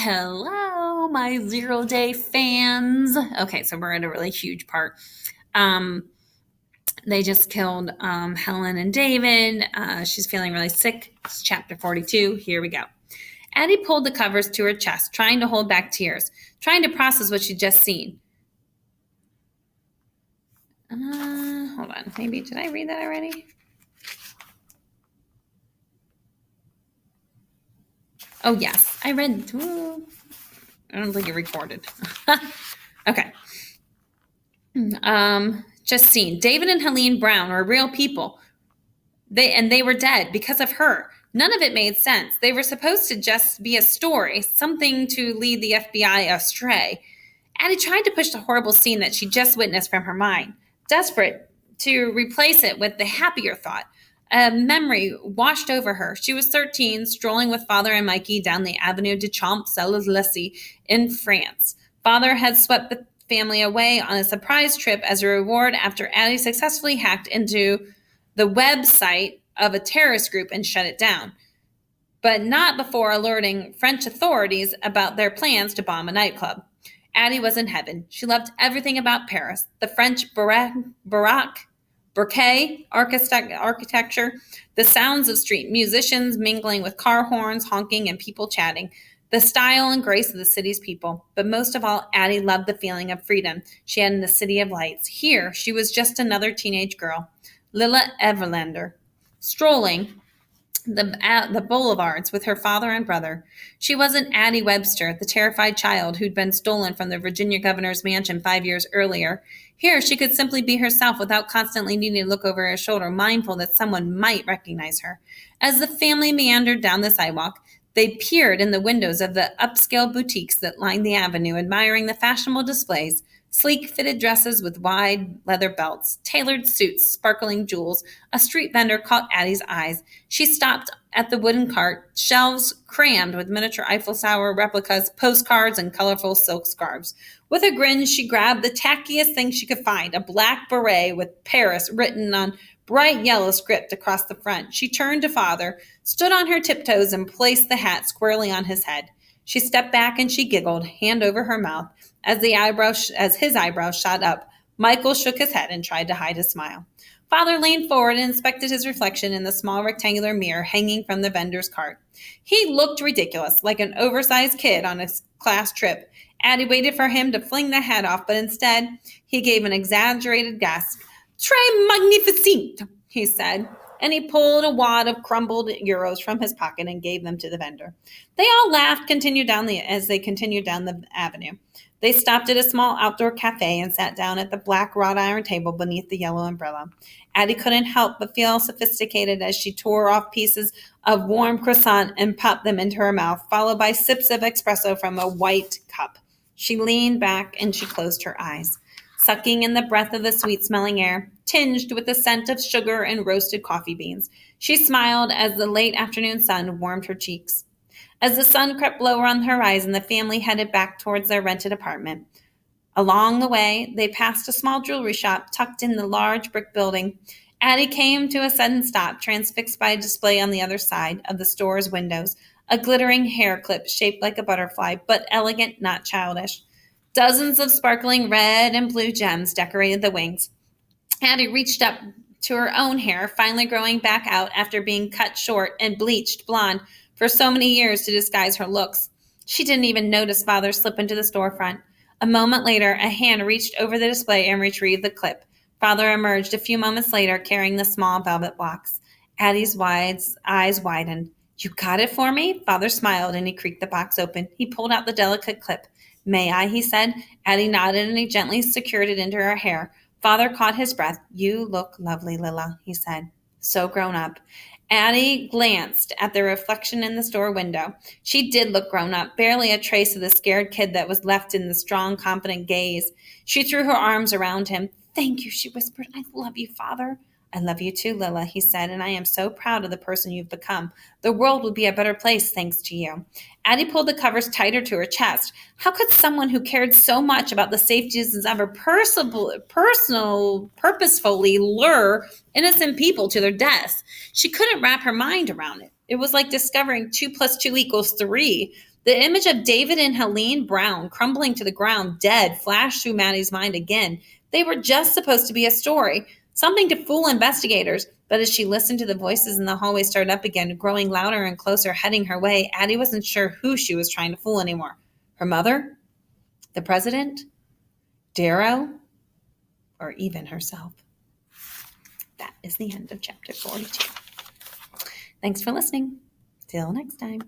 Hello, my 0 day fans. Okay, so we're at a really huge part. Um, they just killed Helen and David. She's feeling really sick. It's chapter 42. Here we go. Addie pulled the covers to her chest, trying to hold back tears, trying to process what she'd just seen. Hold on. Maybe, did I read that already? Oh, yes. I read. I don't think it recorded. Okay. Just seen. David and Helene Brown were real people. They were dead because of her. None of it made sense. They were supposed to just be a story, something to lead the FBI astray. Addie tried to push the horrible scene that she just witnessed from her mind, desperate to replace it with the happier thought. A memory washed over her. She was 13, strolling with Father and Mikey down the Avenue de Champs-Élysées in France. Father had swept the family away on a surprise trip as a reward after Addie successfully hacked into the website of a terrorist group and shut it down, but not before alerting French authorities about their plans to bomb a nightclub. Addie was in heaven. She loved everything about Paris, the French Baroque architecture, the sounds of street musicians mingling with car horns, honking, and people chatting, the style and grace of the city's people. But most of all, Addie loved the feeling of freedom she had in the City of Lights. Here, she was just another teenage girl, Lilla Everlander, strolling the boulevards with her father and brother. She wasn't Addie Webster, the terrified child who'd been stolen from the Virginia governor's mansion 5 years earlier. Here, she could simply be herself without constantly needing to look over her shoulder, mindful that someone might recognize her. As the family meandered down the sidewalk, they peered in the windows of the upscale boutiques that lined the avenue, admiring the fashionable displays. Sleek fitted dresses with wide leather belts, tailored suits, sparkling jewels. A street vendor caught Addie's eyes. She stopped at the wooden cart, shelves crammed with miniature Eiffel Tower replicas, postcards, and colorful silk scarves. With a grin, she grabbed the tackiest thing she could find, a black beret with Paris written on bright yellow script across the front. She turned to Father, stood on her tiptoes, and placed the hat squarely on his head. She stepped back and she giggled, hand over her mouth. As his eyebrows shot up, Michael shook his head and tried to hide his smile. Father leaned forward and inspected his reflection in the small rectangular mirror hanging from the vendor's cart. He looked ridiculous, like an oversized kid on a class trip. Addie waited for him to fling the hat off, but instead, he gave an exaggerated gasp. Très magnificent, he said, and he pulled a wad of crumbled euros from his pocket and gave them to the vendor. They all laughed as they continued down the avenue. They stopped at a small outdoor cafe and sat down at the black wrought iron table beneath the yellow umbrella. Addie couldn't help but feel sophisticated as she tore off pieces of warm croissant and popped them into her mouth, followed by sips of espresso from a white cup. She leaned back and she closed her eyes, sucking in the breath of the sweet-smelling air, tinged with the scent of sugar and roasted coffee beans. She smiled as the late afternoon sun warmed her cheeks. As the sun crept lower on the horizon, the family headed back towards their rented apartment. Along the way, they passed a small jewelry shop tucked in the large brick building. Addie came to a sudden stop, transfixed by a display on the other side of the store's windows, a glittering hair clip shaped like a butterfly, but elegant, not childish. Dozens of sparkling red and blue gems decorated the wings. Addie reached up to her own hair, finally growing back out after being cut short and bleached blonde for so many years to disguise her looks. She didn't even notice Father slip into the storefront. A moment later, a hand reached over the display and retrieved the clip. Father emerged a few moments later carrying the small velvet box. Addie's eyes widened. You got it for me? Father smiled and he creaked the box open. He pulled out the delicate clip. May I? He said. Addie nodded and he gently secured it into her hair. Father caught his breath. You look lovely, Lilla, he said. So grown up. Addie glanced at the reflection in the store window. She did look grown up, barely a trace of the scared kid that was left in the strong, confident gaze. She threw her arms around him. Thank you, she whispered. I love you, Father. I love you too, Lilla, he said, and I am so proud of the person you've become. The world would be a better place thanks to you. Addie pulled the covers tighter to her chest. How could someone who cared so much about the safeties of her purposefully lure innocent people to their deaths? She couldn't wrap her mind around it. It was like discovering 2 + 2 = 3. The image of David and Helene Brown crumbling to the ground, dead, flashed through Maddie's mind again. They were just supposed to be a story, something to fool investigators. But as she listened to the voices in the hallway start up again, growing louder and closer, heading her way, Addie wasn't sure who she was trying to fool anymore. Her mother? The president? Darrow? Or even herself? That is the end of chapter 42. Thanks for listening. Till next time.